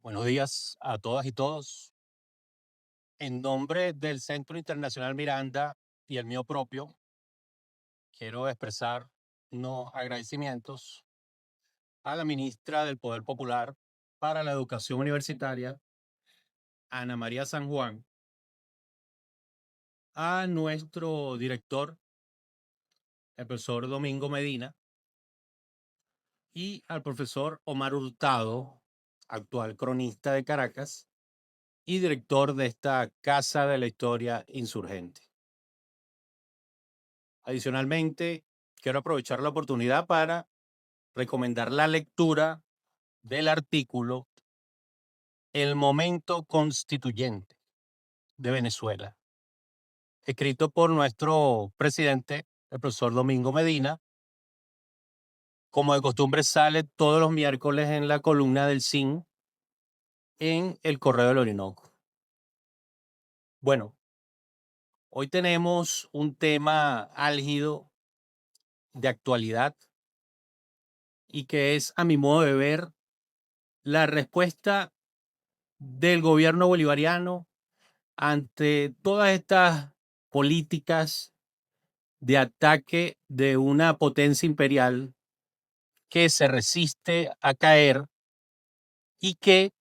Buenos días a todas y todos. En nombre del Centro Internacional Miranda y el mío propio, quiero expresar unos agradecimientos a la ministra del Poder Popular para la Educación Universitaria, Ana María San Juan, a nuestro director, el profesor Domingo Medina, y al profesor Omar Hurtado, actual cronista de Caracas y director de esta Casa de la Historia Insurgente. Adicionalmente, quiero aprovechar la oportunidad para recomendar la lectura del artículo El momento constituyente de Venezuela, escrito por nuestro presidente, el profesor Domingo Medina. Como de costumbre, sale todos los miércoles en la columna del CIN en el Correo del Orinoco. Bueno, hoy tenemos un tema álgido de actualidad y que es, a mi modo de ver, la respuesta del gobierno bolivariano ante todas estas políticas de ataque de una potencia imperial que se resiste a caer y que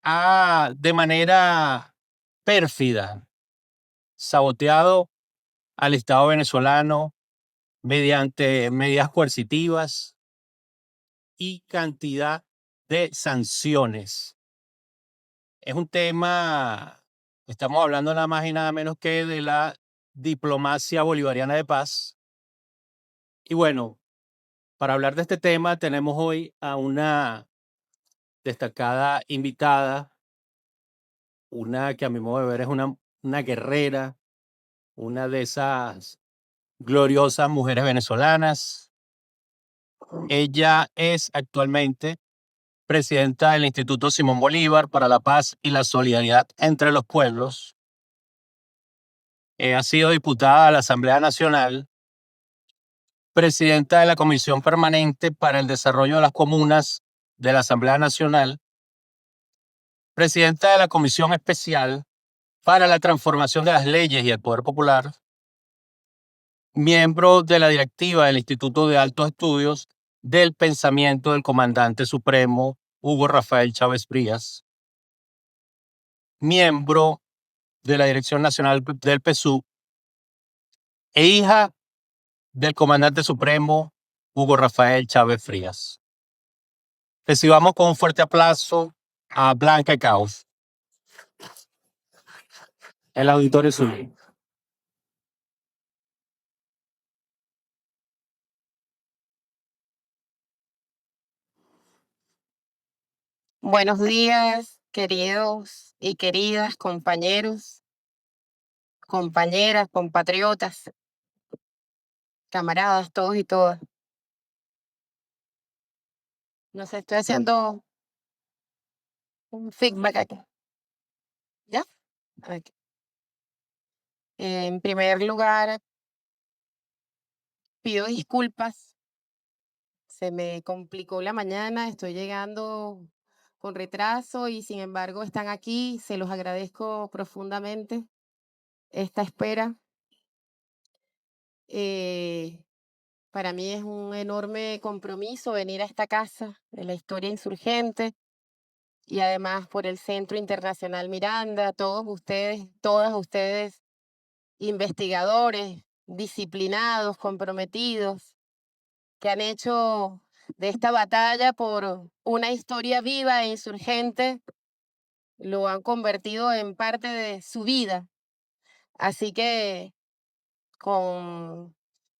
ha de manera pérfida saboteado al Estado venezolano mediante medidas coercitivas y cantidad de sanciones. Es un tema, estamos hablando nada más y nada menos que de la diplomacia bolivariana de paz. Y bueno, para hablar de este tema tenemos hoy a una destacada invitada, una que a mi modo de ver es una guerrera, una de esas gloriosas mujeres venezolanas. Ella es actualmente presidenta del Instituto Simón Bolívar para la Paz y la Solidaridad entre los Pueblos. Ha sido diputada a la Asamblea Nacional, presidenta de la Comisión Permanente para el Desarrollo de las Comunas de la Asamblea Nacional, presidenta de la Comisión Especial para la Transformación de las Leyes y el Poder Popular, miembro de la directiva del Instituto de Altos Estudios del Pensamiento del Comandante Supremo Hugo Rafael Chávez Frías, miembro de la Dirección Nacional del PSUV e hija del Comandante Supremo Hugo Rafael Chávez Frías. Recibamos con un fuerte aplauso a Blanca Caos. El auditorio suyo. Buenos días, queridos y queridas compañeros, compañeras, compatriotas, camaradas, todos y todas. No sé, estoy haciendo un feedback aquí. ¿Ya? Ok. En primer lugar, pido disculpas. Se me complicó la mañana, estoy llegando con retraso y sin embargo están aquí. Se los agradezco profundamente esta espera. Eh, Para mí es un enorme compromiso venir a esta casa de la historia insurgente y además por el Centro Internacional Miranda, todos ustedes, todas ustedes, investigadores, disciplinados, comprometidos, que han hecho de esta batalla por una historia viva e insurgente, lo han convertido en parte de su vida. Así que con,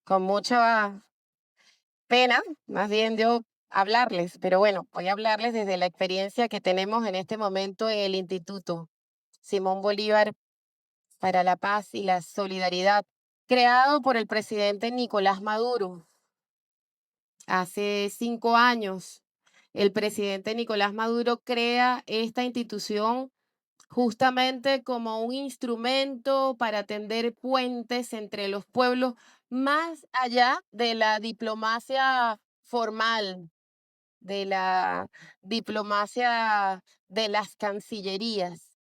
con mucha pena, más bien yo hablarles, pero bueno, voy a hablarles desde la experiencia que tenemos en este momento en el Instituto Simón Bolívar para la Paz y la Solidaridad, creado por el presidente Nicolás Maduro hace 5 años. El presidente Nicolás Maduro crea esta institución justamente como un instrumento para tender puentes entre los pueblos más allá de la diplomacia formal, de la diplomacia de las cancillerías,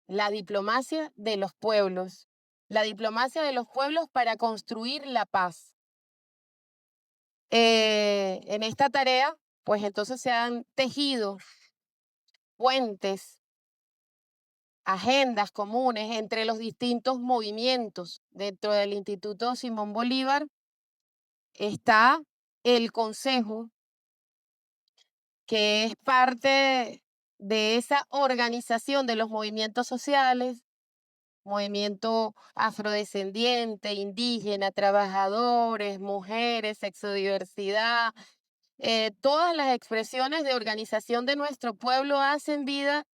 la diplomacia de los pueblos, la diplomacia de los pueblos para construir la paz. En esta tarea, pues entonces se han tejido puentes, agendas comunes entre los distintos movimientos. Dentro del Instituto Simón Bolívar está el Consejo, que es parte de esa organización de los movimientos sociales, movimiento afrodescendiente, indígena, trabajadores, mujeres, sexodiversidad, todas las expresiones de organización de nuestro pueblo hacen vida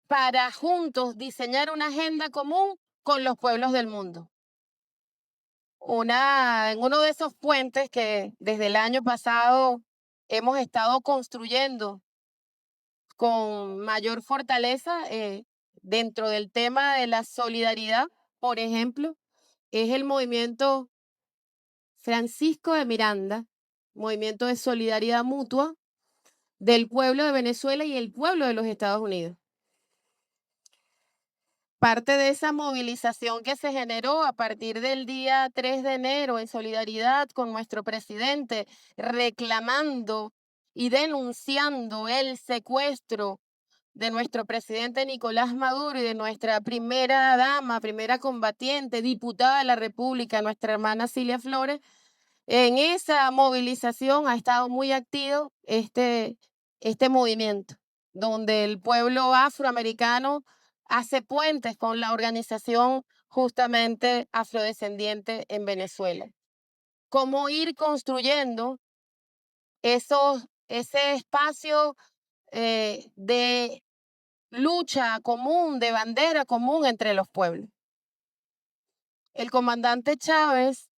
para juntos diseñar una agenda común con los pueblos del mundo. En uno de esos puentes que desde el año pasado hemos estado construyendo con mayor fortaleza dentro del tema de la solidaridad, por ejemplo, es el movimiento Francisco de Miranda, movimiento de solidaridad mutua del pueblo de Venezuela y el pueblo de los Estados Unidos. Parte de esa movilización que se generó a partir del día 3 de enero en solidaridad con nuestro presidente, reclamando y denunciando el secuestro de nuestro presidente Nicolás Maduro y de nuestra primera dama, primera combatiente, diputada de la República, nuestra hermana Cilia Flores. En esa movilización ha estado muy activo este movimiento, donde el pueblo afroamericano hace puentes con la organización justamente afrodescendiente en Venezuela. Cómo ir construyendo ese espacio de lucha común, de bandera común entre los pueblos. El comandante Chávez,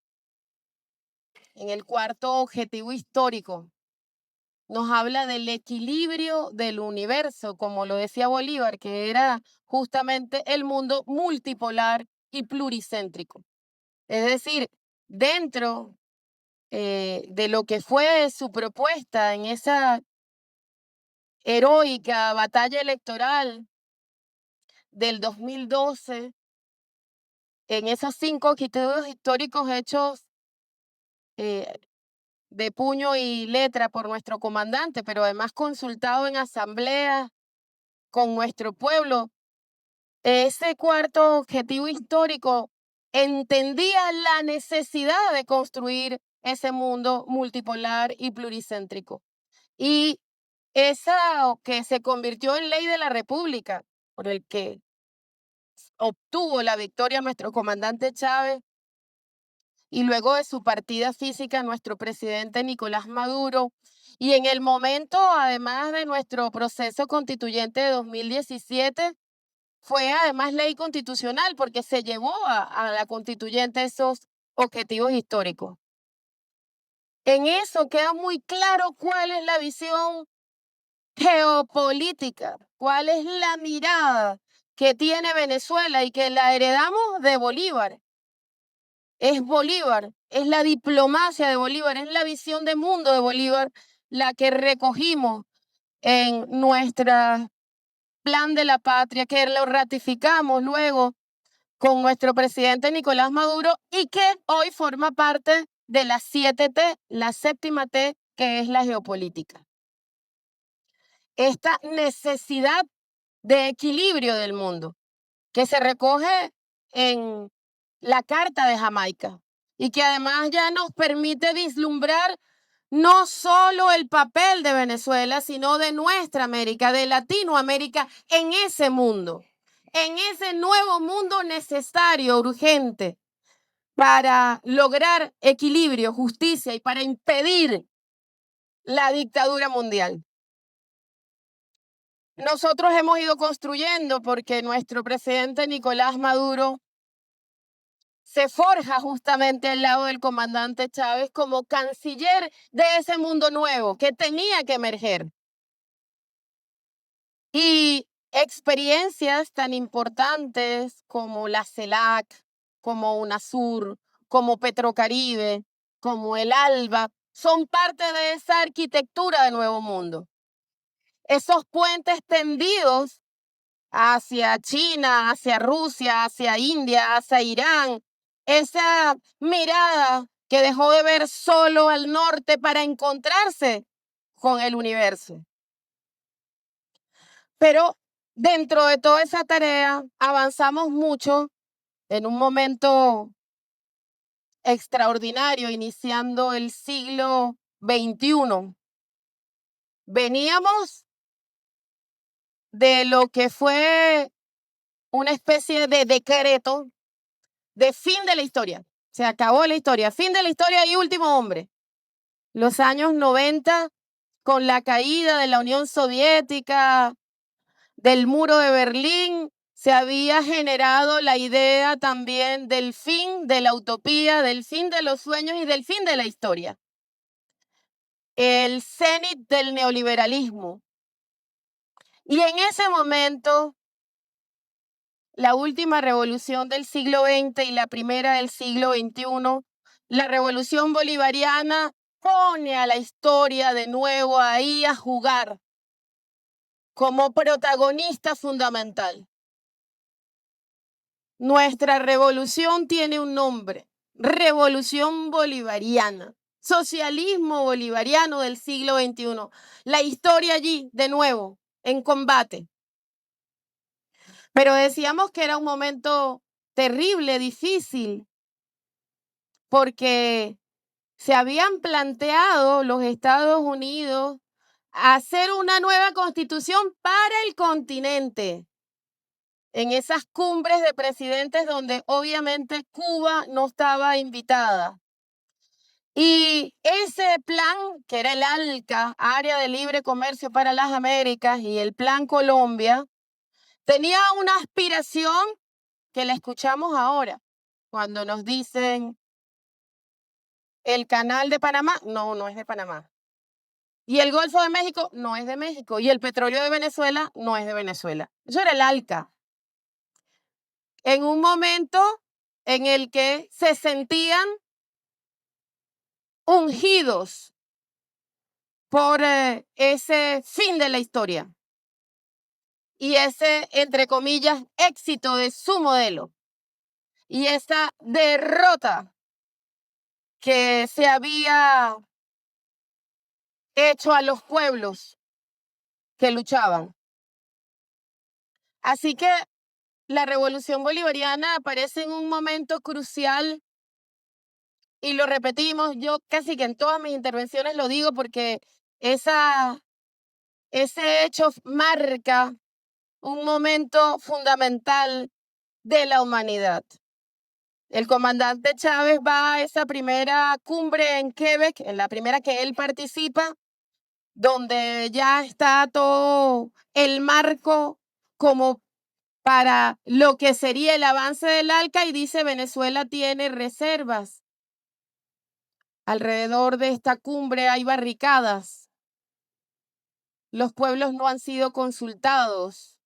en el cuarto objetivo histórico, nos habla del equilibrio del universo, como lo decía Bolívar, que era justamente el mundo multipolar y pluricéntrico. Es decir, dentro de lo que fue su propuesta en esa heroica batalla electoral del 2012, en esos 5 objetivos históricos hechos eh, de puño y letra por nuestro comandante, pero además consultado en asamblea con nuestro pueblo, ese cuarto objetivo histórico entendía la necesidad de construir ese mundo multipolar y pluricéntrico. Y esa que se convirtió en ley de la República, por el que obtuvo la victoria nuestro comandante Chávez, y luego de su partida física nuestro presidente Nicolás Maduro, y en el momento, además de nuestro proceso constituyente de 2017, fue además ley constitucional porque se llevó a la constituyente esos objetivos históricos. En eso queda muy claro cuál es la visión geopolítica, cuál es la mirada que tiene Venezuela y que la heredamos de Bolívar. Es Bolívar, es la diplomacia de Bolívar, es la visión de mundo de Bolívar la que recogimos en nuestro plan de la patria, que lo ratificamos luego con nuestro presidente Nicolás Maduro y que hoy forma parte de las 7T, la séptima T, que es la geopolítica. Esta necesidad de equilibrio del mundo que se recoge en la Carta de Jamaica y que además ya nos permite vislumbrar no solo el papel de Venezuela, sino de nuestra América, de Latinoamérica en ese mundo, en ese nuevo mundo necesario, urgente, para lograr equilibrio, justicia y para impedir la dictadura mundial. Nosotros hemos ido construyendo porque nuestro presidente Nicolás Maduro se forja justamente al lado del comandante Chávez como canciller de ese mundo nuevo que tenía que emerger. Y experiencias tan importantes como la CELAC, como UNASUR, como Petrocaribe, como el ALBA, son parte de esa arquitectura del Nuevo Mundo. Esos puentes tendidos hacia China, hacia Rusia, hacia India, hacia Irán, esa mirada que dejó de ver solo al norte para encontrarse con el universo. Pero dentro de toda esa tarea avanzamos mucho en un momento extraordinario, iniciando el siglo XXI. Veníamos de lo que fue una especie de decreto de fin de la historia. Se acabó la historia, fin de la historia y último hombre. Los años 90, con la caída de la Unión Soviética, del muro de Berlín, se había generado la idea también del fin de la utopía, del fin de los sueños y del fin de la historia. El cenit del neoliberalismo. Y en ese momento, la última revolución del siglo XX y la primera del siglo XXI, la revolución bolivariana pone a la historia de nuevo ahí a jugar como protagonista fundamental. Nuestra revolución tiene un nombre, Revolución Bolivariana, socialismo bolivariano del siglo XXI. La historia allí, de nuevo, en combate. Pero decíamos que era un momento terrible, difícil, porque se habían planteado los Estados Unidos hacer una nueva constitución para el continente. En esas cumbres de presidentes donde obviamente Cuba no estaba invitada. Y ese plan, que era el ALCA, Área de Libre Comercio para las Américas, y el Plan Colombia, tenía una aspiración que la escuchamos ahora, cuando nos dicen el Canal de Panamá, no, no es de Panamá. Y el Golfo de México, no es de México. Y el petróleo de Venezuela, no es de Venezuela. Eso era el ALCA. En un momento en el que se sentían ungidos por ese fin de la historia y ese, entre comillas, éxito de su modelo y esa derrota que se había hecho a los pueblos que luchaban. Así que la revolución bolivariana aparece en un momento crucial y lo repetimos, yo casi que en todas mis intervenciones lo digo porque ese hecho marca un momento fundamental de la humanidad. El comandante Chávez va a esa primera cumbre en Quebec, en la primera que él participa, donde ya está todo el marco como para lo que sería el avance del ALCA y dice Venezuela tiene reservas. Alrededor de esta cumbre hay barricadas. Los pueblos no han sido consultados.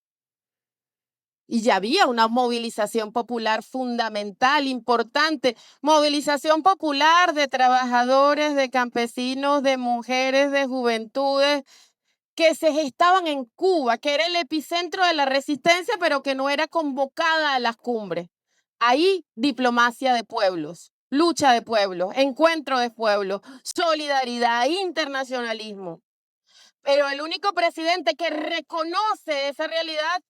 Y ya había una movilización popular fundamental, importante, movilización popular de trabajadores, de campesinos, de mujeres, de juventudes, que se gestaban en Cuba, que era el epicentro de la resistencia, pero que no era convocada a las cumbres. Ahí, diplomacia de pueblos, lucha de pueblos, encuentro de pueblos, solidaridad, internacionalismo. Pero el único presidente que reconoce esa realidad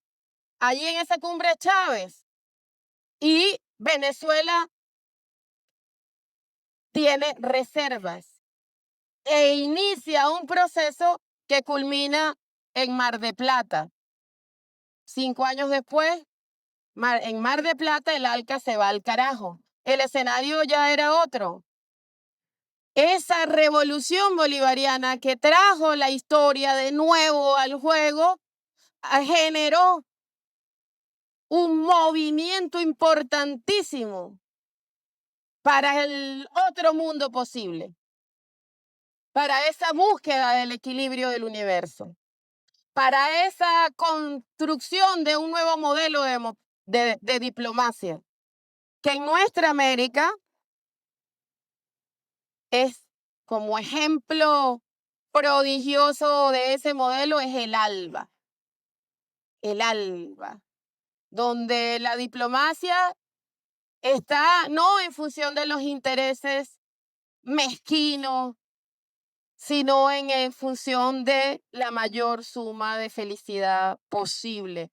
allí en esa cumbre es Chávez. Y Venezuela tiene reservas e inicia un proceso que culmina en Mar de Plata. 5 años después, en Mar de Plata, el ALCA se va al carajo. El escenario ya era otro. Esa revolución bolivariana que trajo la historia de nuevo al juego generó un movimiento importantísimo para el otro mundo posible, para esa búsqueda del equilibrio del universo, para esa construcción de un nuevo modelo de diplomacia, que en nuestra América es como ejemplo prodigioso de ese modelo es el ALBA, donde la diplomacia está no en función de los intereses mezquinos, sino en función de la mayor suma de felicidad posible,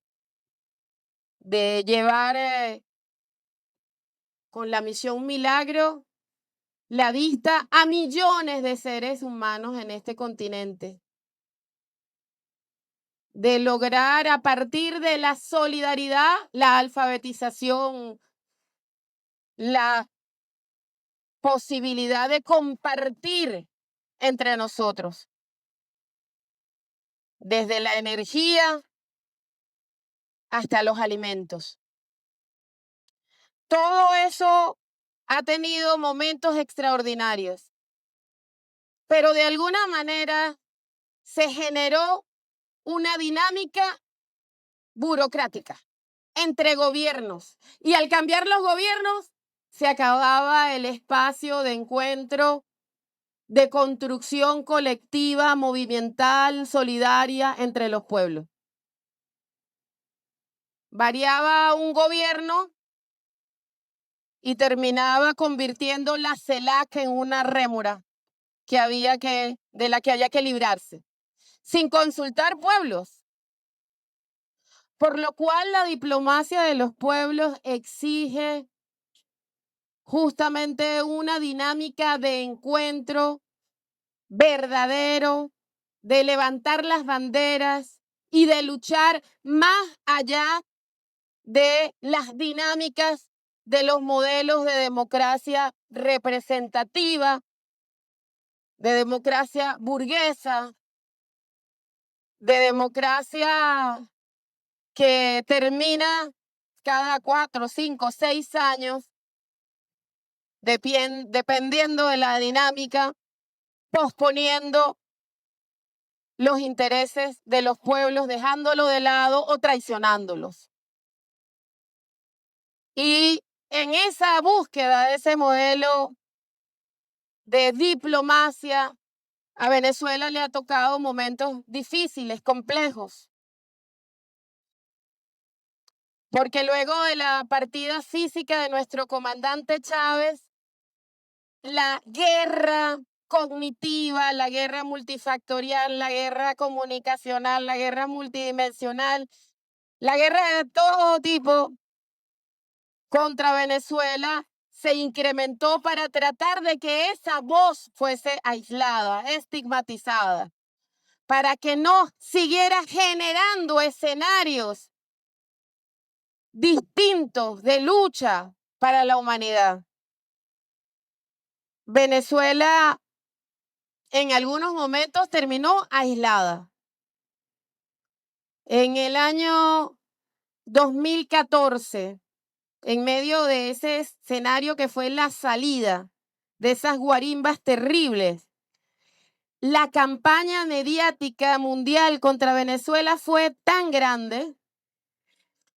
de llevar con la misión Milagro la vista a millones de seres humanos en este continente, de lograr a partir de la solidaridad, la alfabetización, la posibilidad de compartir entre nosotros, desde la energía hasta los alimentos. Todo eso ha tenido momentos extraordinarios, pero de alguna manera se generó una dinámica burocrática entre gobiernos. Y al cambiar los gobiernos, se acababa el espacio de encuentro, de construcción colectiva, movimental, solidaria entre los pueblos. Variaba un gobierno y terminaba convirtiendo la CELAC en una rémora de la que había que librarse, sin consultar pueblos. Por lo cual la diplomacia de los pueblos exige justamente una dinámica de encuentro verdadero, de levantar las banderas y de luchar más allá de las dinámicas de los modelos de democracia representativa, de democracia burguesa, de democracia que termina cada 4, 5, 6 años, dependiendo de la dinámica, posponiendo los intereses de los pueblos, dejándolo de lado o traicionándolos. Y en esa búsqueda de ese modelo de diplomacia, a Venezuela le ha tocado momentos difíciles, complejos, porque luego de la partida física de nuestro comandante Chávez, la guerra cognitiva, la guerra multifactorial, la guerra comunicacional, la guerra multidimensional, la guerra de todo tipo contra Venezuela se incrementó para tratar de que esa voz fuese aislada, estigmatizada, para que no siguiera generando escenarios distintos de lucha para la humanidad. Venezuela en algunos momentos terminó aislada. En el año 2014, en medio de ese escenario que fue la salida de esas guarimbas terribles, la campaña mediática mundial contra Venezuela fue tan grande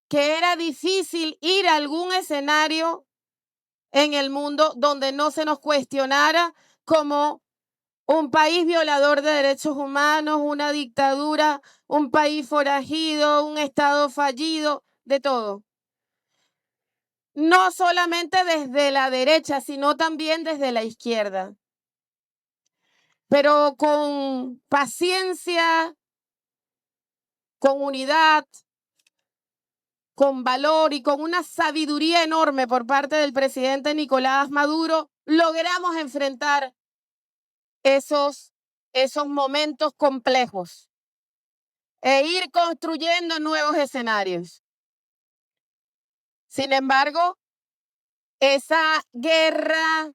que era difícil ir a algún escenario en el mundo donde no se nos cuestionara como un país violador de derechos humanos, una dictadura, un país forajido, un estado fallido, de todo. No solamente desde la derecha, sino también desde la izquierda. Pero con paciencia, con unidad, con valor y con una sabiduría enorme por parte del presidente Nicolás Maduro, logramos enfrentar esos momentos complejos e ir construyendo nuevos escenarios. Sin embargo, esa guerra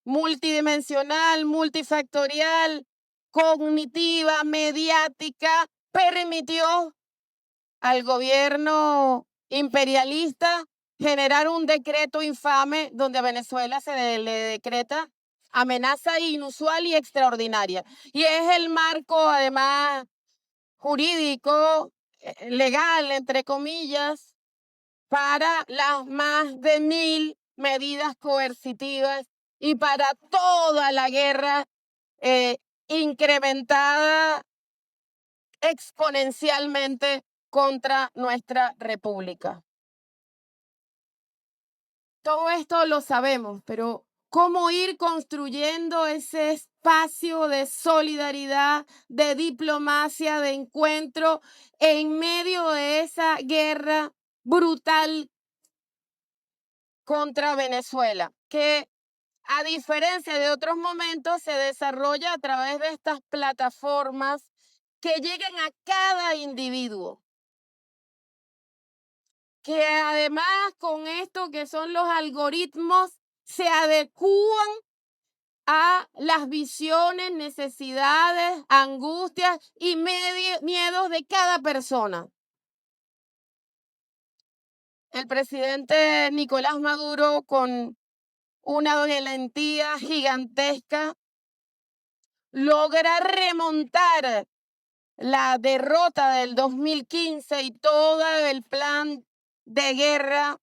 multidimensional, multifactorial, cognitiva, mediática, permitió al gobierno imperialista generar un decreto infame donde a Venezuela se le decreta amenaza inusual y extraordinaria. Y es el marco, además, jurídico, legal, entre comillas, para las más de 1000 medidas coercitivas y para toda la guerra incrementada exponencialmente contra nuestra república. Todo esto lo sabemos, pero ¿cómo ir construyendo ese espacio de solidaridad, de diplomacia, de encuentro en medio de esa guerra brutal contra Venezuela? Que a diferencia de otros momentos se desarrolla a través de estas plataformas que lleguen a cada individuo. Que además con esto que son los algoritmos se adecúan a las visiones, necesidades, angustias y miedos de cada persona. El presidente Nicolás Maduro, con una valentía gigantesca, logra remontar la derrota del 2015 y todo el plan de guerra,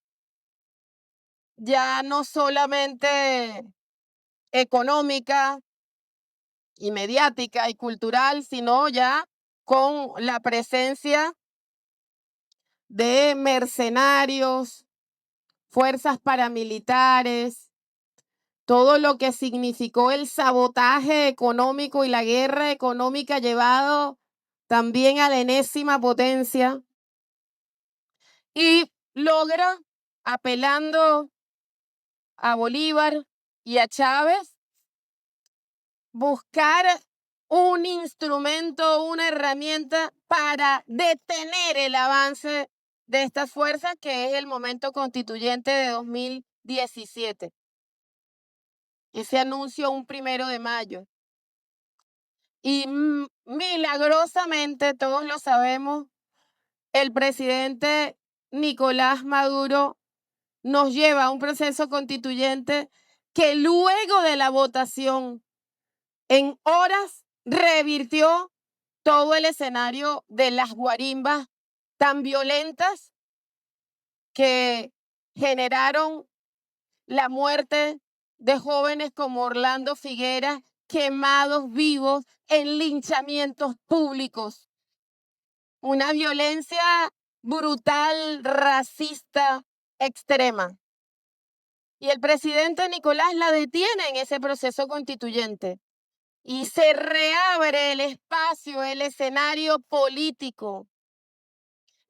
ya no solamente económica y mediática y cultural, sino ya con la presencia de mercenarios, fuerzas paramilitares, todo lo que significó el sabotaje económico y la guerra económica llevado también a la enésima potencia, y logra, apelando a Bolívar y a Chávez, buscar un instrumento, una herramienta para detener el avance de estas fuerzas, que es el momento constituyente de 2017. Ese anuncio un 1 de mayo. Y milagrosamente, todos lo sabemos, el presidente Nicolás Maduro nos lleva a un proceso constituyente que luego de la votación, en horas, revirtió todo el escenario de las guarimbas tan violentas que generaron la muerte de jóvenes como Orlando Figueras, quemados vivos en linchamientos públicos. Una violencia brutal, racista, extrema. Y el presidente Nicolás la detiene en ese proceso constituyente. Y se reabre el espacio, el escenario político.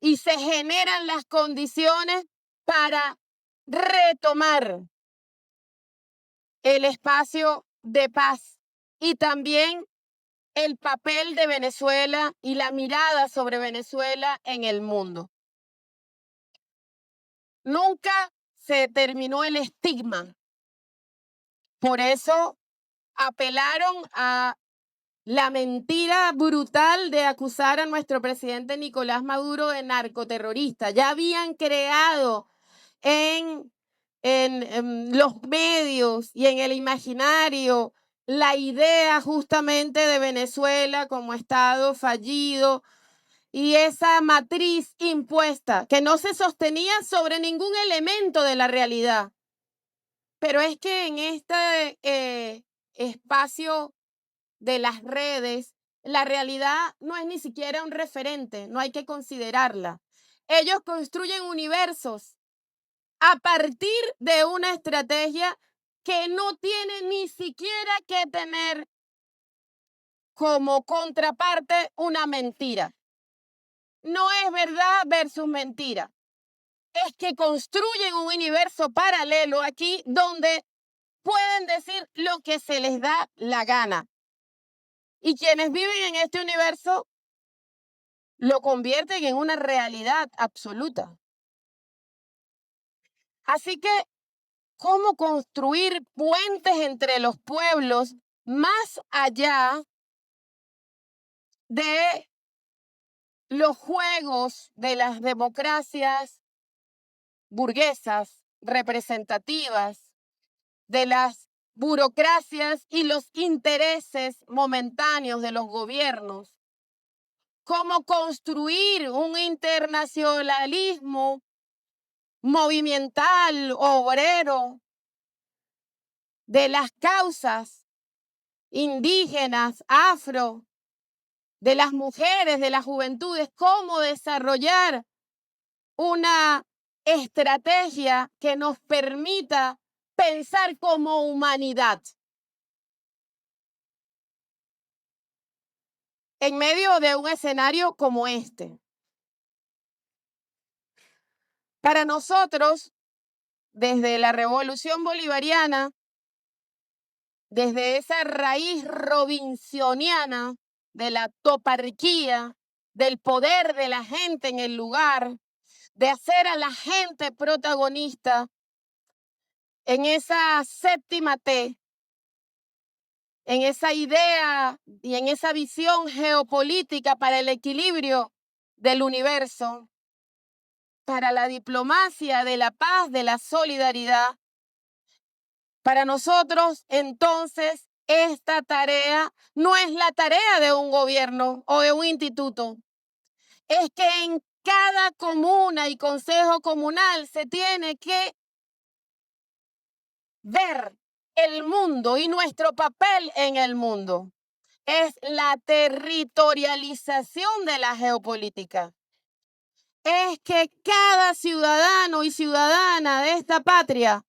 Y se generan las condiciones para retomar el espacio de paz y también el papel de Venezuela y la mirada sobre Venezuela en el mundo. Nunca se terminó el estigma. Por eso apelaron a la mentira brutal de acusar a nuestro presidente Nicolás Maduro de narcoterrorista. Ya habían creado en los medios y en el imaginario la idea justamente de Venezuela como Estado fallido y esa matriz impuesta que no se sostenía sobre ningún elemento de la realidad. Pero es que en este espacio de las redes, la realidad no es ni siquiera un referente, no hay que considerarla. Ellos construyen universos a partir de una estrategia que no tiene ni siquiera que tener como contraparte una mentira. No es verdad versus mentira. Es que construyen un universo paralelo aquí donde pueden decir lo que se les da la gana. Y quienes viven en este universo lo convierten en una realidad absoluta. Así que, ¿cómo construir puentes entre los pueblos más allá de los juegos de las democracias burguesas representativas, de las burocracias y los intereses momentáneos de los gobiernos? ¿Cómo construir un internacionalismo movimental, obrero, de las causas indígenas, afro, de las mujeres, de las juventudes, cómo desarrollar una estrategia que nos permita pensar como humanidad. En medio de un escenario como este. Para nosotros, desde la Revolución Bolivariana, desde esa raíz robinsoniana de la toparquía, del poder de la gente en el lugar, de hacer a la gente protagonista, en esa séptima T, en esa idea y en esa visión geopolítica para el equilibrio del universo, para la diplomacia de la paz, de la solidaridad. Para nosotros, entonces, esta tarea no es la tarea de un gobierno o de un instituto. Es que en cada comuna y consejo comunal se tiene que ver el mundo y nuestro papel en el mundo. Es la territorialización de la geopolítica. Es que cada ciudadano y ciudadana de esta patria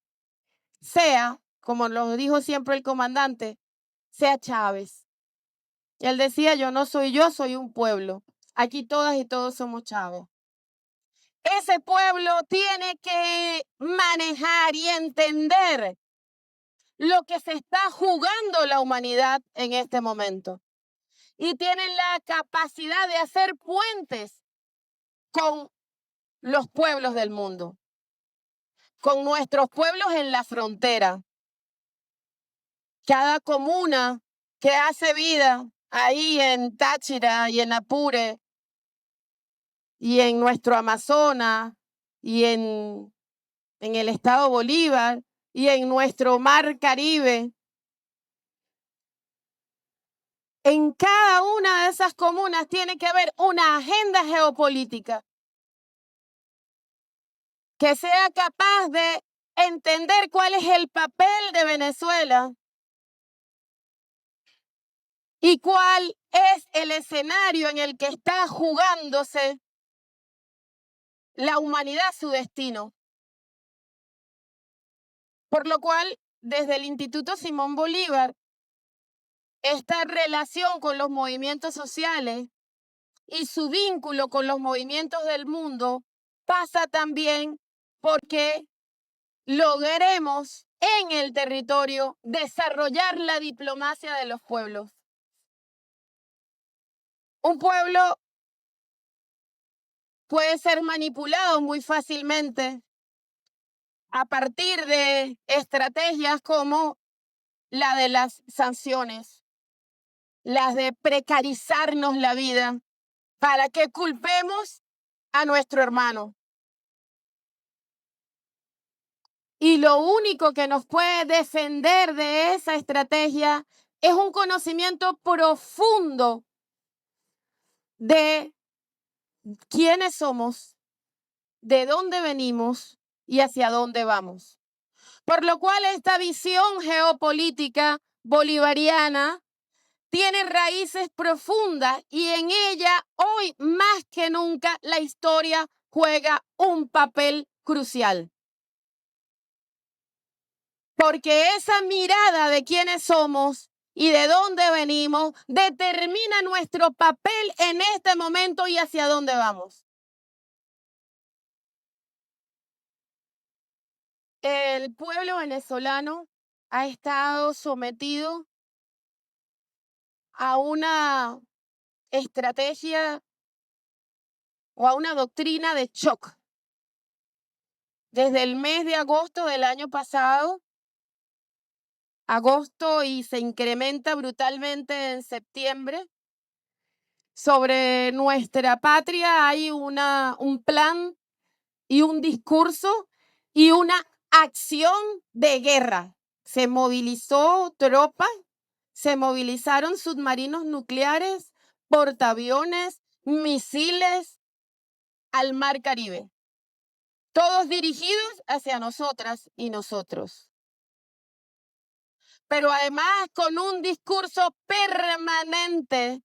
sea, como lo dijo siempre el comandante, sea Chávez. Él decía, yo no soy yo, soy un pueblo. Aquí todas y todos somos Chávez. Ese pueblo tiene que manejar y entender lo que se está jugando la humanidad en este momento. Y tienen la capacidad de hacer puentes con los pueblos del mundo, con nuestros pueblos en la frontera. Cada comuna que hace vida ahí en Táchira y en Apure y en nuestro Amazonas y en el estado Bolívar y en nuestro mar Caribe. En cada una de esas comunas tiene que haber una agenda geopolítica que sea capaz de entender cuál es el papel de Venezuela y cuál es el escenario en el que está jugándose la humanidad su destino. Por lo cual, desde el Instituto Simón Bolívar, esta relación con los movimientos sociales y su vínculo con los movimientos del mundo pasa también porque logremos en el territorio desarrollar la diplomacia de los pueblos. Un pueblo puede ser manipulado muy fácilmente a partir de estrategias como la de las sanciones, las de precarizarnos la vida para que culpemos a nuestro hermano. Y lo único que nos puede defender de esa estrategia es un conocimiento profundo de quiénes somos, de dónde venimos y hacia dónde vamos. Por lo cual esta visión geopolítica bolivariana tiene raíces profundas y en ella hoy más que nunca la historia juega un papel crucial. Porque esa mirada de quiénes somos y de dónde venimos determina nuestro papel en este momento y hacia dónde vamos. El pueblo venezolano ha estado sometido a una estrategia o a una doctrina de shock. Desde el mes de agosto del año pasado, y se incrementa brutalmente en septiembre, sobre nuestra patria hay un plan y un discurso y una acción de guerra. Se movilizó tropas, se movilizaron submarinos nucleares, portaaviones, misiles al mar Caribe. Todos dirigidos hacia nosotras y nosotros. pero además con un discurso permanente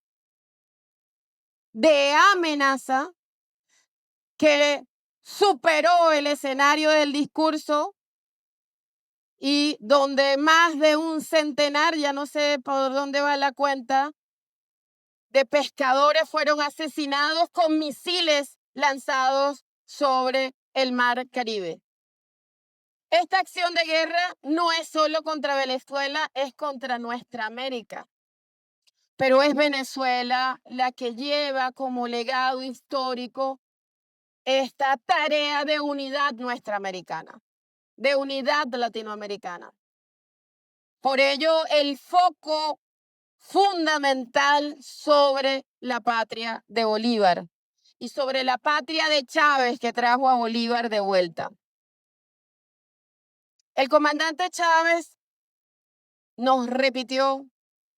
de amenaza que superó el escenario del discurso y donde más de un centenar, ya no sé por dónde va la cuenta, de pescadores fueron asesinados con misiles lanzados sobre el mar Caribe. Esta acción de guerra no es solo contra Venezuela, es contra nuestra América. Pero es Venezuela la que lleva como legado histórico esta tarea de unidad nuestra americana, de unidad latinoamericana. Por ello, el foco fundamental sobre la patria de Bolívar y sobre la patria de Chávez que trajo a Bolívar de vuelta. El comandante Chávez nos repitió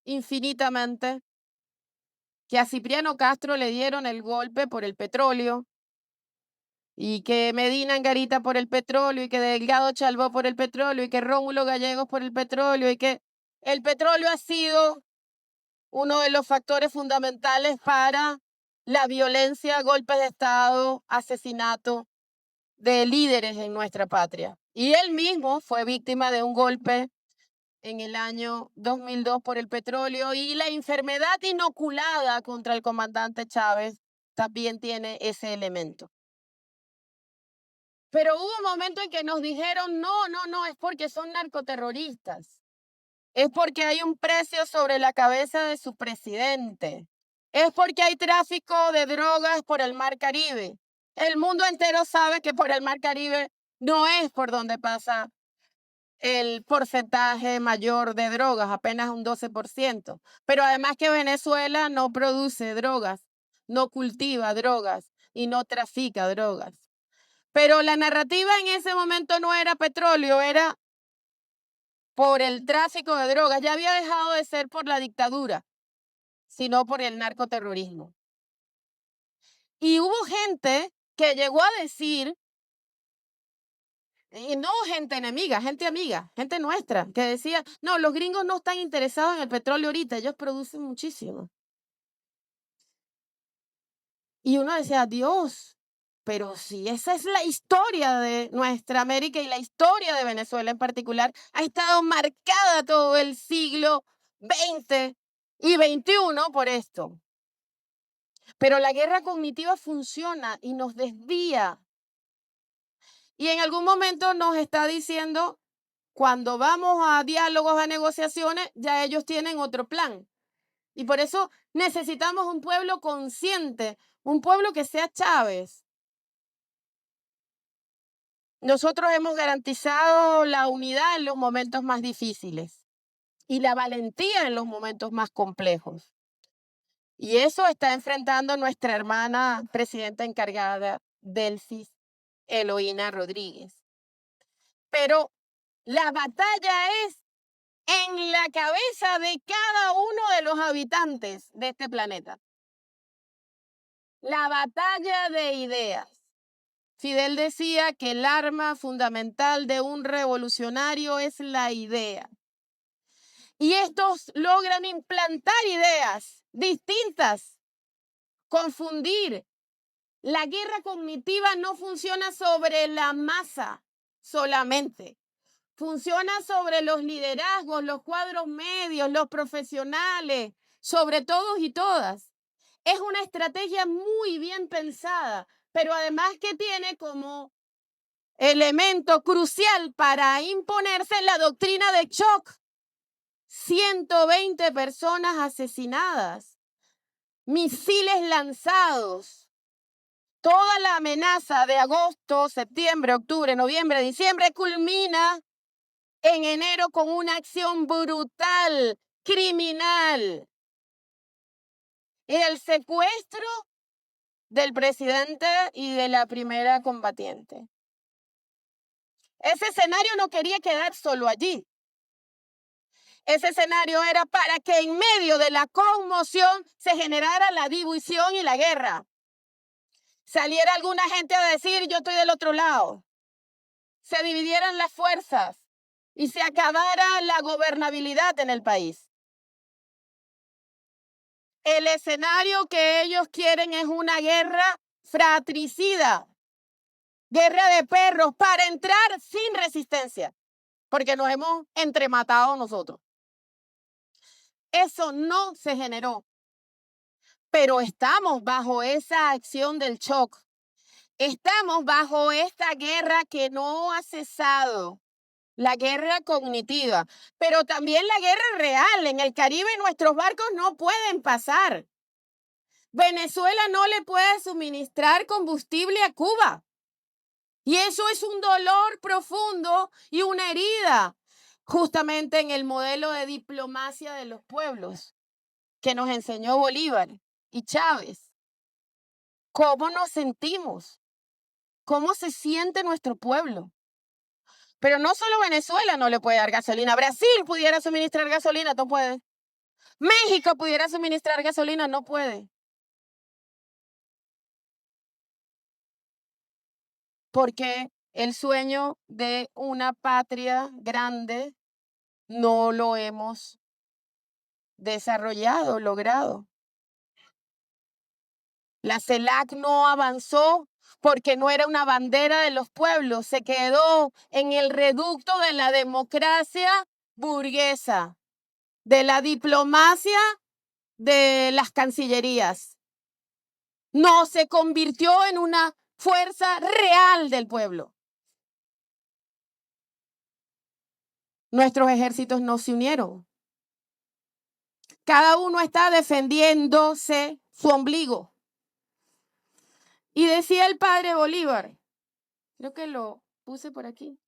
infinitamente que a Cipriano Castro le dieron el golpe por el petróleo y que Medina Angarita por el petróleo y que Delgado Chalbó por el petróleo y que Rómulo Gallegos por el petróleo y que el petróleo ha sido uno de los factores fundamentales para la violencia, golpes de Estado, asesinato de líderes en nuestra patria. Y él mismo fue víctima de un golpe en el año 2002 por el petróleo y la enfermedad inoculada contra el comandante Chávez también tiene ese elemento. Pero hubo un momento en que nos dijeron, no, es porque son narcoterroristas. Es porque hay un precio sobre la cabeza de su presidente. Es porque hay tráfico de drogas por el Mar Caribe. El mundo entero sabe que por el Mar Caribe no es por donde pasa el porcentaje mayor de drogas, apenas un 12%. Pero además que Venezuela no produce drogas, no cultiva drogas y no trafica drogas. Pero la narrativa en ese momento no era petróleo, era por el tráfico de drogas. Ya había dejado de ser por la dictadura, sino por el narcoterrorismo. Y hubo gente que llegó a decir, y no gente enemiga, gente amiga, gente nuestra, que decía, no, los gringos no están interesados en el petróleo ahorita, ellos producen muchísimo. Y uno decía, Dios, pero si esa es la historia de nuestra América y la historia de Venezuela en particular, ha estado marcada todo el siglo XX y XXI por esto. Pero la guerra cognitiva funciona y nos desvía. Y en algún momento nos está diciendo, cuando vamos a diálogos, a negociaciones, ya ellos tienen otro plan. Y por eso necesitamos un pueblo consciente, un pueblo que sea Chávez. Nosotros hemos garantizado la unidad en los momentos más difíciles y la valentía en los momentos más complejos. Y eso está enfrentando nuestra hermana presidenta encargada, Delcy Eloína Rodríguez. Pero la batalla es en la cabeza de cada uno de los habitantes de este planeta. La batalla de ideas. Fidel decía que el arma fundamental de un revolucionario es la idea. Y estos logran implantar ideas distintas, confundir. La guerra cognitiva no funciona sobre la masa solamente. Funciona sobre los liderazgos, los cuadros medios, los profesionales, sobre todos y todas. Es una estrategia muy bien pensada, pero además que tiene como elemento crucial para imponerse la doctrina de shock. 120 personas asesinadas, misiles lanzados. Toda la amenaza de agosto, septiembre, octubre, noviembre, diciembre culmina en enero con una acción brutal, criminal. El secuestro del presidente y de la primera combatiente. Ese escenario no quería quedar solo allí. Ese escenario era para que en medio de la conmoción se generara la división y la guerra. Saliera alguna gente a decir, yo estoy del otro lado. Se dividieran las fuerzas. y se acabara la gobernabilidad en el país. El escenario que ellos quieren es una guerra fratricida, guerra de perros para entrar sin resistencia, porque nos hemos entrematado nosotros. Eso no se generó, pero estamos bajo esa acción del shock. Estamos bajo esta guerra que no ha cesado, la guerra cognitiva, pero también la guerra real. En el Caribe nuestros barcos no pueden pasar. Venezuela no le puede suministrar combustible a Cuba. Y eso es un dolor profundo y una herida, justamente en el modelo de diplomacia de los pueblos que nos enseñó Bolívar y Chávez. ¿Cómo nos sentimos? ¿Cómo se siente nuestro pueblo? Pero no solo Venezuela no le puede dar gasolina. Brasil pudiera suministrar gasolina, no puede. México pudiera suministrar gasolina, no puede. Porque el sueño de una patria grande no lo hemos desarrollado, logrado. La CELAC no avanzó porque no era una bandera de los pueblos, se quedó en el reducto de la democracia burguesa, de la diplomacia de las cancillerías. No se convirtió en una fuerza real del pueblo. Nuestros ejércitos no se unieron. Cada uno está defendiéndose su ombligo. Y decía el padre Bolívar, creo que lo puse por aquí.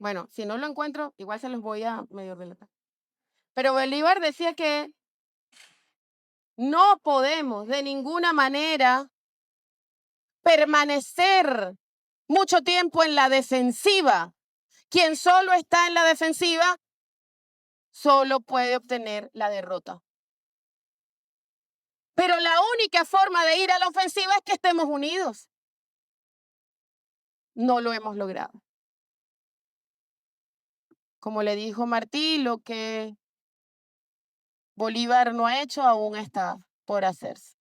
Bueno, si no lo encuentro, igual se los voy a medio relatar. Pero Bolívar decía que no podemos de ninguna manera permanecer mucho tiempo en la defensiva. Quien solo está en la defensiva solo puede obtener la derrota. Pero la única forma de ir a la ofensiva es que estemos unidos. No lo hemos logrado. Como le dijo Martí, lo que Bolívar no ha hecho aún está por hacerse.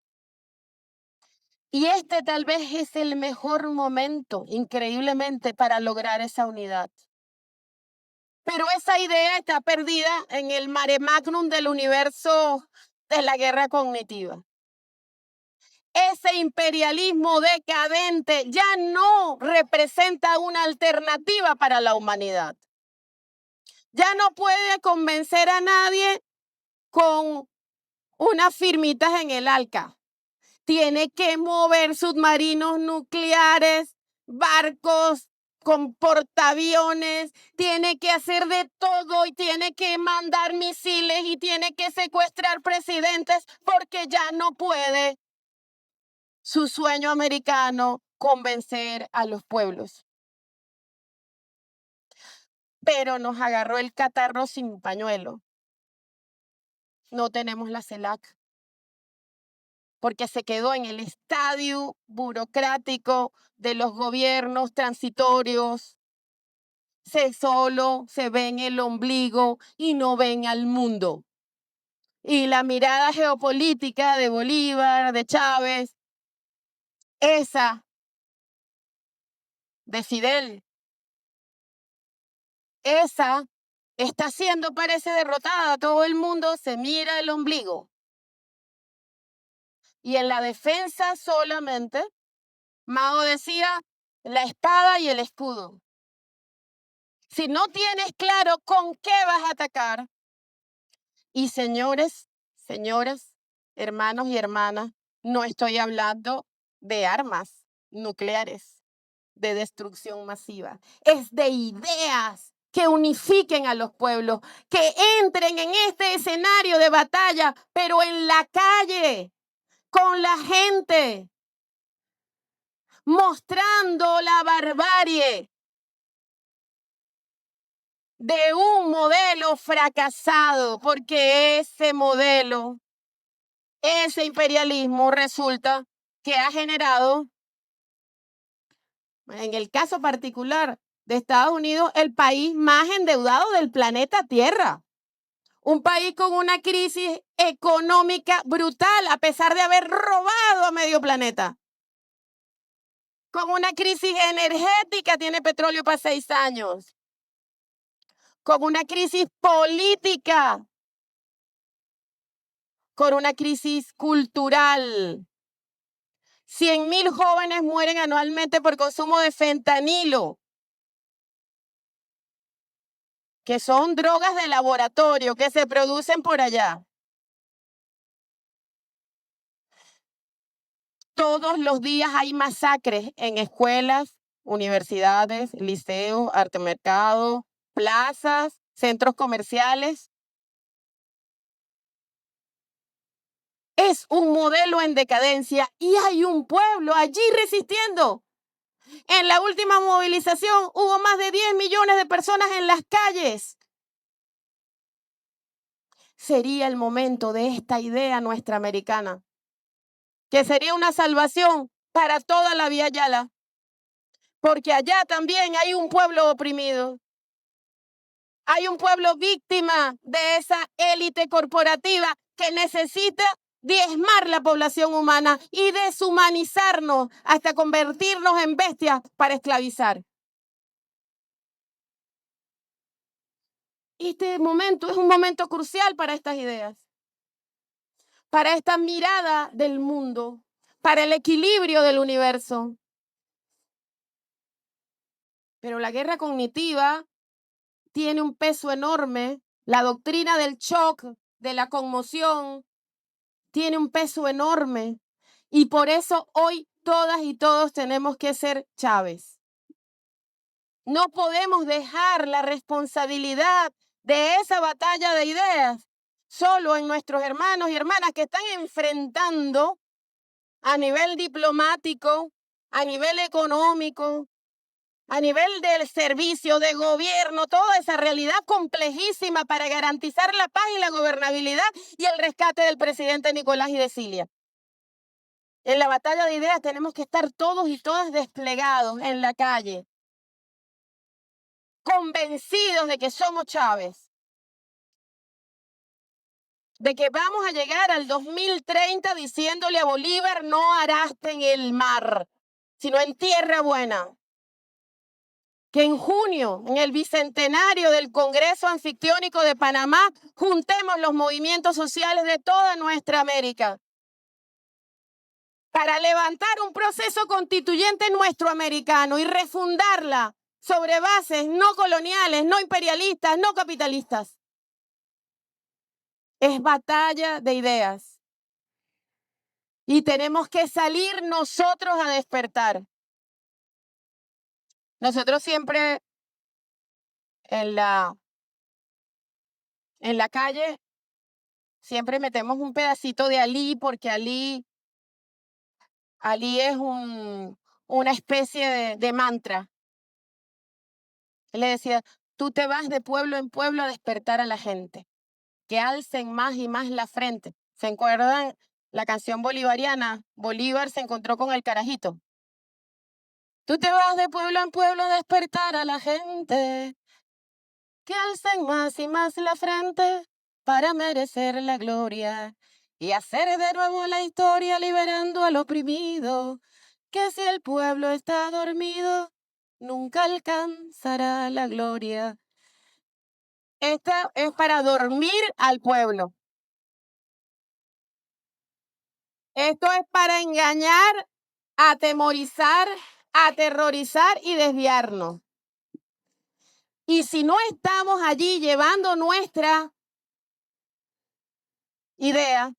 Y este tal vez es el mejor momento, increíblemente, para lograr esa unidad. Pero esa idea está perdida en el mare magnum del universo de la guerra cognitiva. Ese imperialismo decadente ya no representa una alternativa para la humanidad. Ya no puede convencer a nadie con unas firmitas en el ALCA. Tiene que mover submarinos nucleares, barcos con portaaviones, tiene que hacer de todo y tiene que mandar misiles y tiene que secuestrar presidentes porque ya no puede su sueño americano convencer a los pueblos. Pero nos agarró el catarro sin pañuelo. No tenemos la CELAC porque se quedó en el estadio burocrático de los gobiernos transitorios. Solo se ven el ombligo y no ven al mundo. Y la mirada geopolítica de Bolívar, de Chávez, esa de Fidel, esa está siendo, parece derrotada. Todo el mundo se mira el ombligo. Y en la defensa solamente, Mao decía, la espada y el escudo. Si no tienes claro con qué vas a atacar, y señores, señoras, hermanos y hermanas, no estoy hablando de armas nucleares, de destrucción masiva. Es de ideas que unifiquen a los pueblos, que entren en este escenario de batalla, pero en la calle, con la gente, mostrando la barbarie de un modelo fracasado, porque ese modelo ese imperialismo resulta que ha generado, en el caso particular de Estados Unidos, el país más endeudado del planeta Tierra. Un país con una crisis económica brutal, a pesar de haber robado a medio planeta. Con una crisis energética, tiene petróleo para 6 años. Con una crisis política. Con una crisis cultural. 100.000 jóvenes mueren anualmente por consumo de fentanilo, que son drogas de laboratorio que se producen por allá. Todos los días hay masacres en escuelas, universidades, liceos, arte mercado, plazas, centros comerciales. Es un modelo en decadencia y hay un pueblo allí resistiendo. En la última movilización hubo más de 10 millones de personas en las calles. Sería el momento de esta idea nuestra americana, que sería una salvación para toda la Vía Yala, porque allá también hay un pueblo oprimido. Hay un pueblo víctima de esa élite corporativa que necesita diezmar la población humana y deshumanizarnos hasta convertirnos en bestias para esclavizar. Este momento es un momento crucial para estas ideas, para esta mirada del mundo, para el equilibrio del universo. Pero la guerra cognitiva tiene un peso enorme. La doctrina del shock, de la conmoción, tiene un peso enorme. Y por eso hoy todas y todos tenemos que ser Chávez. No podemos dejar la responsabilidad de esa batalla de ideas solo en nuestros hermanos y hermanas que están enfrentando a nivel diplomático, a nivel económico, a nivel del servicio de gobierno, toda esa realidad complejísima para garantizar la paz y la gobernabilidad y el rescate del presidente Nicolás y de Cilia. En la batalla de ideas tenemos que estar todos y todas desplegados en la calle, convencidos de que somos Chávez, de que vamos a llegar al 2030 diciéndole a Bolívar: no araste en el mar, sino en tierra buena. Que en junio, en el bicentenario del Congreso Anfictiónico de Panamá, juntemos los movimientos sociales de toda nuestra América para levantar un proceso constituyente nuestro americano y refundarla sobre bases no coloniales, no imperialistas, no capitalistas. Es batalla de ideas. Y tenemos que salir nosotros a despertar. Nosotros siempre en la calle siempre metemos un pedacito de Ali, porque Ali es una especie de mantra. Él le decía: tú te vas de pueblo en pueblo a despertar a la gente, que alcen más y más la frente. ¿Se acuerdan la canción bolivariana? Bolívar se encontró con el carajito. Tú te vas de pueblo en pueblo a despertar a la gente, que alcen más y más la frente para merecer la gloria y hacer de nuevo la historia liberando al oprimido, que si el pueblo está dormido, nunca alcanzará la gloria. Esta es para dormir al pueblo. Esto es para engañar, atemorizar, aterrorizar y desviarnos. Y si no estamos allí llevando nuestra idea,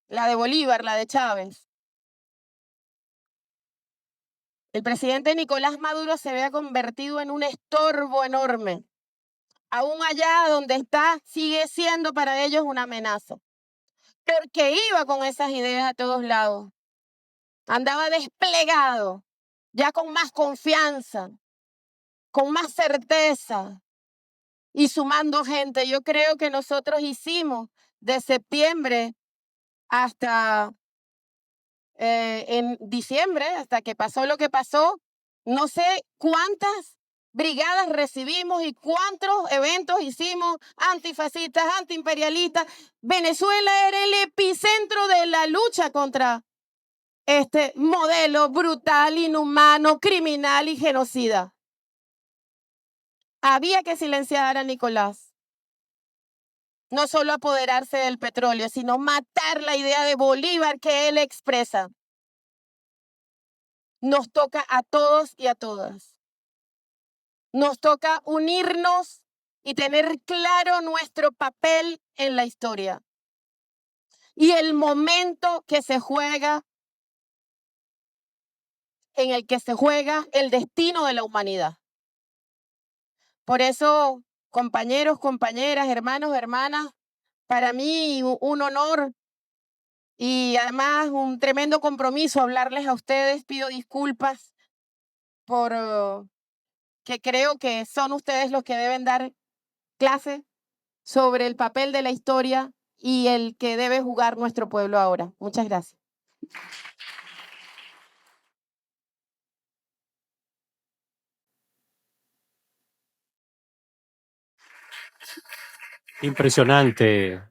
la de Bolívar, la de Chávez, el presidente Nicolás Maduro se vea convertido en un estorbo enorme. Aún allá donde está, sigue siendo para ellos una amenaza. Porque iba con esas ideas a todos lados. Andaba desplegado, ya con más confianza, con más certeza y sumando gente. Yo creo que nosotros hicimos de septiembre hasta en diciembre, hasta que pasó lo que pasó, no sé cuántas brigadas recibimos y cuántos eventos hicimos antifascistas, antiimperialistas. Venezuela era el epicentro de la lucha contra este modelo brutal, inhumano, criminal y genocida. Había que silenciar a Nicolás. No solo apoderarse del petróleo, sino matar la idea de Bolívar que él expresa. Nos toca a todos y a todas. Nos toca unirnos y tener claro nuestro papel en la historia y el momento que se juega, en el que se juega el destino de la humanidad. Por eso, compañeros, compañeras, hermanos, hermanas, para mí un honor y además un tremendo compromiso hablarles a ustedes. Pido disculpas por que creo que son ustedes los que deben dar clase sobre el papel de la historia y el que debe jugar nuestro pueblo ahora. Muchas gracias. Impresionante.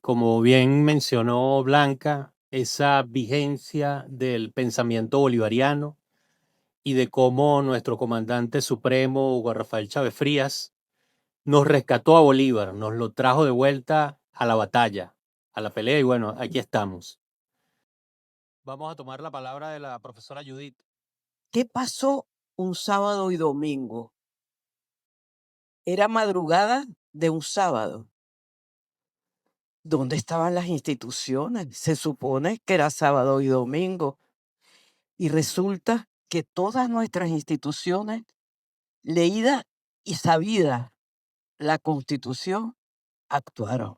Como bien mencionó Blanca, esa vigencia del pensamiento bolivariano y de cómo nuestro comandante supremo, Hugo Rafael Chávez Frías, nos rescató a Bolívar, nos lo trajo de vuelta a la batalla, a la pelea, y bueno, aquí estamos. Vamos a tomar la palabra de la profesora Judith. ¿Qué pasó un sábado y domingo? Era madrugada de un sábado. ¿Dónde estaban las instituciones? Se supone que era sábado y domingo. Y resulta que todas nuestras instituciones, leída y sabida la Constitución, actuaron.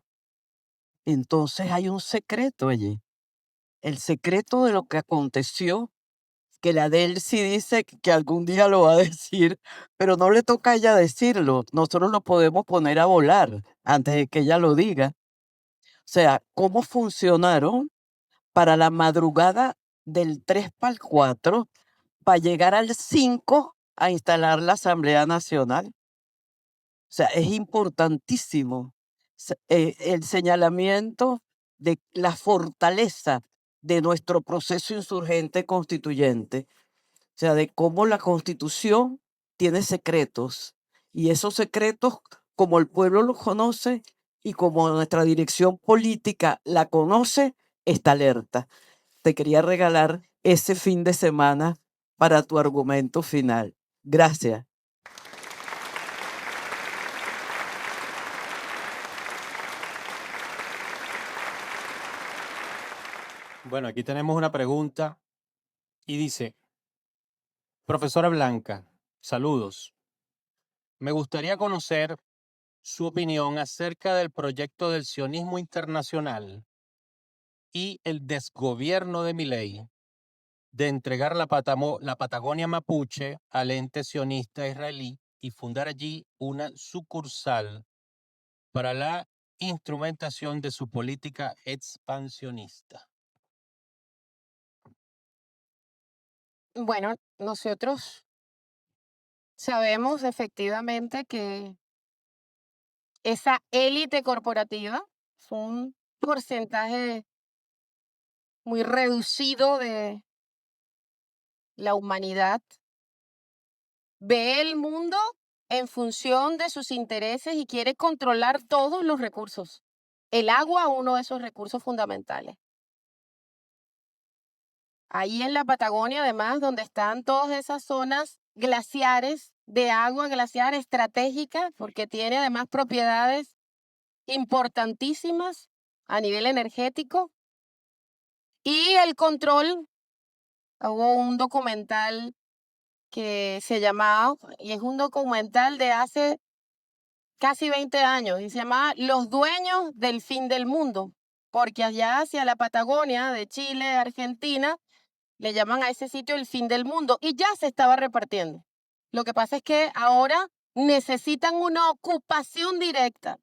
Entonces hay un secreto allí. El secreto de lo que aconteció, que la Delcy dice que algún día lo va a decir, pero no le toca a ella decirlo. Nosotros lo podemos poner a volar antes de que ella lo diga. O sea, cómo funcionaron para la madrugada del 3 para el 4 para llegar al 5 a instalar la Asamblea Nacional. O sea, es importantísimo el señalamiento de la fortaleza de nuestro proceso insurgente constituyente. O sea, de cómo la Constitución tiene secretos y esos secretos, como el pueblo los conoce y como nuestra dirección política la conoce, está alerta. Te quería regalar ese fin de semana para tu argumento final. Gracias. Bueno, aquí tenemos una pregunta y dice, profesora Blanca, saludos. Me gustaría conocer su opinión acerca del proyecto del sionismo internacional y el desgobierno de Milei de entregar la Patagonia mapuche al ente sionista israelí y fundar allí una sucursal para la instrumentación de su política expansionista. Bueno, nosotros sabemos efectivamente que esa élite corporativa es un porcentaje muy reducido de la humanidad. Ve el mundo en función de sus intereses y quiere controlar todos los recursos. El agua, uno de esos recursos fundamentales. Ahí en la Patagonia, además, donde están todas esas zonas glaciares, de agua glaciar estratégica, porque tiene además propiedades importantísimas a nivel energético. Y el control, hubo un documental que se llamaba, y es un documental de hace casi 20 años, y se llamaba Los dueños del fin del mundo, porque allá hacia la Patagonia de Chile, Argentina, le llaman a ese sitio el fin del mundo, y ya se estaba repartiendo. Lo que pasa es que ahora necesitan una ocupación directa.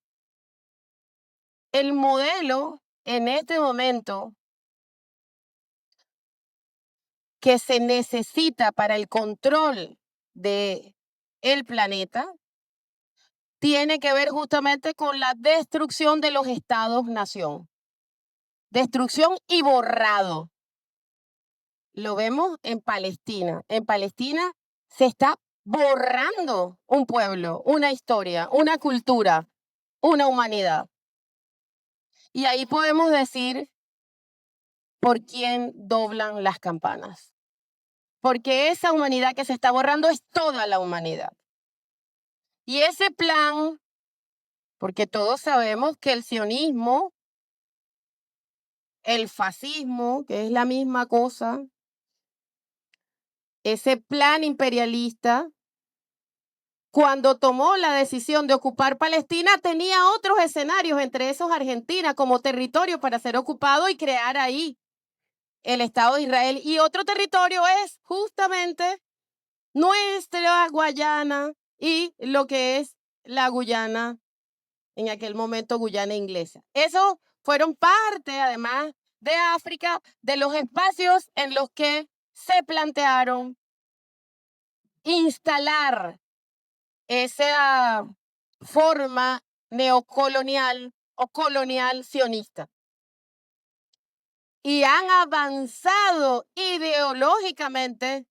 El modelo en este momento que se necesita para el control del planeta tiene que ver justamente con la destrucción de los estados-nación. Destrucción y borrado. Lo vemos en Palestina. En Palestina se está borrando un pueblo, una historia, una cultura, una humanidad. Y ahí podemos decir por quién doblan las campanas. Porque esa humanidad que se está borrando es toda la humanidad. Y ese plan, porque todos sabemos que el sionismo, el fascismo, que es la misma cosa, ese plan imperialista, cuando tomó la decisión de ocupar Palestina, tenía otros escenarios, entre esos Argentina, como territorio para ser ocupado y crear ahí el Estado de Israel. Y otro territorio es justamente nuestra Guayana y lo que es la Guyana, en aquel momento Guyana inglesa. Esos fueron parte, además de África, de los espacios en los que se plantearon instalar esa forma neocolonial o colonial sionista. Y han avanzado ideológicamente.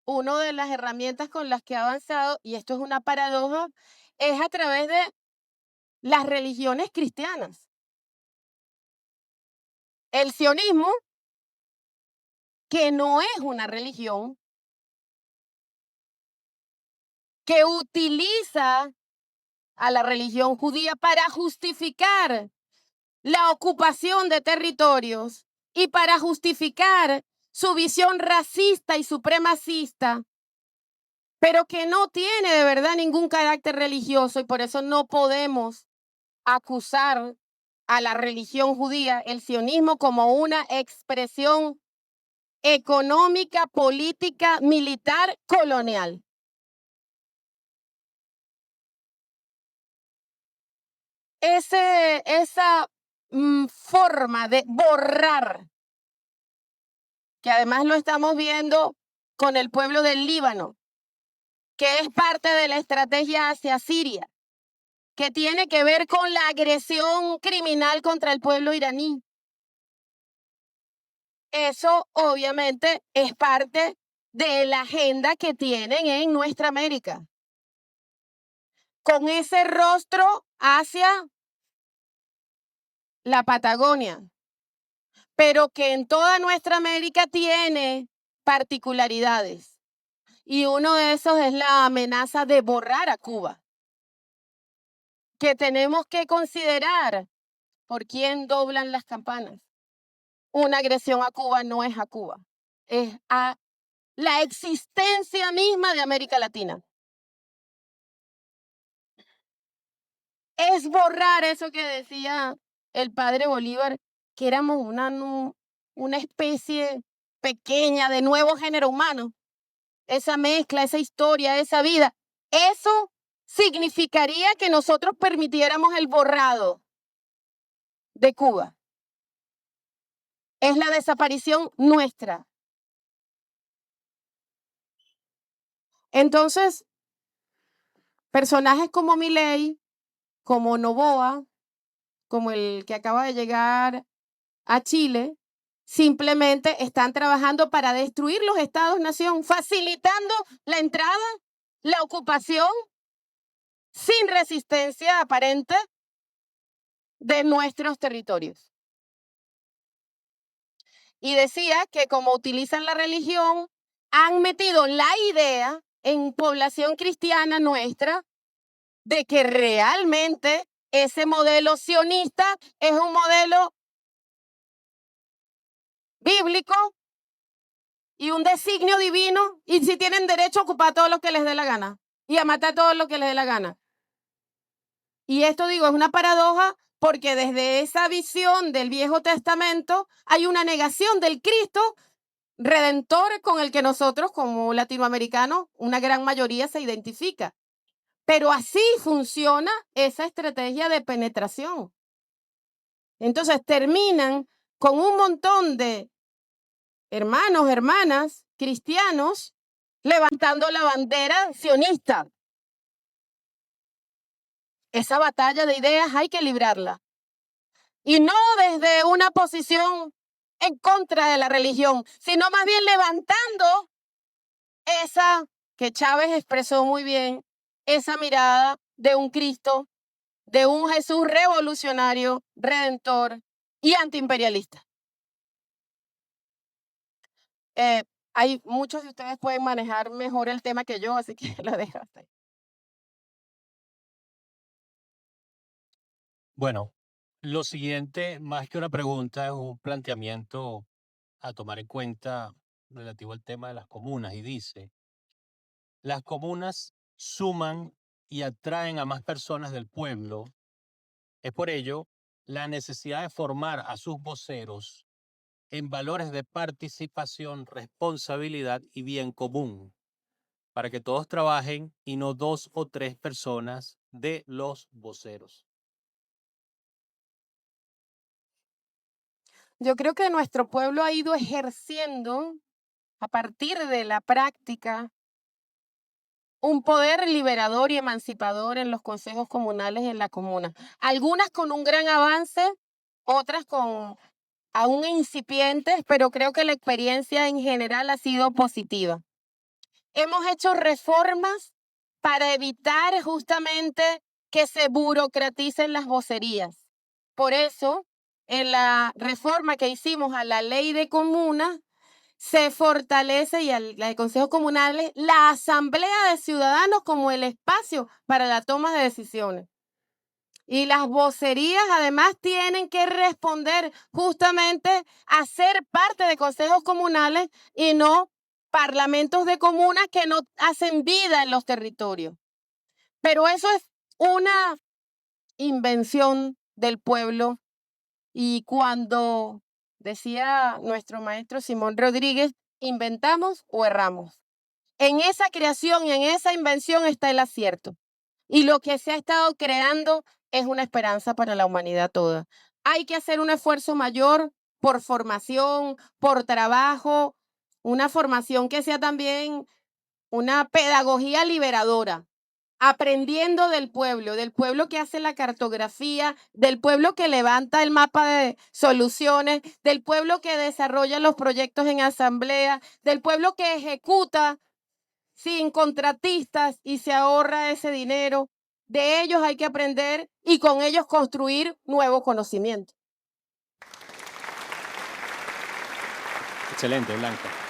Una de las herramientas con las que ha avanzado, y esto es una paradoja, es a través de las religiones cristianas. El sionismo, que no es una religión, que utiliza a la religión judía para justificar la ocupación de territorios y para justificar su visión racista y supremacista, pero que no tiene de verdad ningún carácter religioso, y por eso no podemos acusar a la religión judía, el sionismo, como una expresión económica, política, militar, colonial. Esa forma de borrar, que además lo estamos viendo con el pueblo del Líbano, que es parte de la estrategia hacia Siria, que tiene que ver con la agresión criminal contra el pueblo iraní. Eso obviamente es parte de la agenda que tienen en nuestra América, con ese rostro hacia la Patagonia, pero que en toda nuestra América tiene particularidades. Y uno de esos es la amenaza de borrar a Cuba, que tenemos que considerar por quién doblan las campanas. Una agresión a Cuba no es a Cuba, es a la existencia misma de América Latina. Es borrar eso que decía el padre Bolívar, que éramos una especie pequeña de nuevo género humano. Esa mezcla, esa historia, esa vida. Eso significaría que nosotros permitiéramos el borrado de Cuba. Es la desaparición nuestra. Entonces, personajes como Milei, como Noboa, como el que acaba de llegar a Chile, simplemente están trabajando para destruir los estados-nación, facilitando la entrada, la ocupación, sin resistencia aparente, de nuestros territorios. Y decía que como utilizan la religión, han metido la idea en población cristiana nuestra de que realmente ese modelo sionista es un modelo bíblico y un designio divino, y si tienen derecho a ocupar todo lo que les dé la gana y a matar todo lo que les dé la gana. Y esto, digo, es una paradoja porque desde esa visión del Viejo Testamento hay una negación del Cristo redentor con el que nosotros como latinoamericanos, una gran mayoría se identifica. Pero así funciona esa estrategia de penetración. Entonces terminan con un montón de hermanos, hermanas, cristianos, levantando la bandera sionista. Esa batalla de ideas hay que librarla. Y no desde una posición en contra de la religión, sino más bien levantando esa que Chávez expresó muy bien, esa mirada de un Cristo, de un Jesús revolucionario, redentor y antiimperialista. Hay muchos de ustedes pueden manejar mejor el tema que yo, así que lo dejo hasta ahí. Bueno, lo siguiente, más que una pregunta, es un planteamiento a tomar en cuenta relativo al tema de las comunas y dice, las comunas suman y atraen a más personas del pueblo. Es por ello la necesidad de formar a sus voceros en valores de participación, responsabilidad y bien común, para que todos trabajen y no 2 o 3 personas de los voceros. Yo creo que nuestro pueblo ha ido ejerciendo a partir de la práctica un poder liberador y emancipador en los consejos comunales en la comuna. Algunas con un gran avance, otras con aún incipientes, pero creo que la experiencia en general ha sido positiva. Hemos hecho reformas para evitar justamente que se burocraticen las vocerías. Por eso, en la reforma que hicimos a la ley de comunas, se fortalece y a la de consejos comunales la asamblea de ciudadanos como el espacio para la toma de decisiones. Y las vocerías además tienen que responder justamente a ser parte de consejos comunales y no parlamentos de comunas que no hacen vida en los territorios. Pero eso es una invención del pueblo y cuando decía nuestro maestro Simón Rodríguez, inventamos o erramos. En esa creación y en esa invención está el acierto. Y lo que se ha estado creando es una esperanza para la humanidad toda. Hay que hacer un esfuerzo mayor por formación, por trabajo, una formación que sea también una pedagogía liberadora, aprendiendo del pueblo que hace la cartografía, del pueblo que levanta el mapa de soluciones, del pueblo que desarrolla los proyectos en asamblea, del pueblo que ejecuta sin contratistas y se ahorra ese dinero. De ellos hay que aprender y con ellos construir nuevo conocimiento. Excelente, Blanca.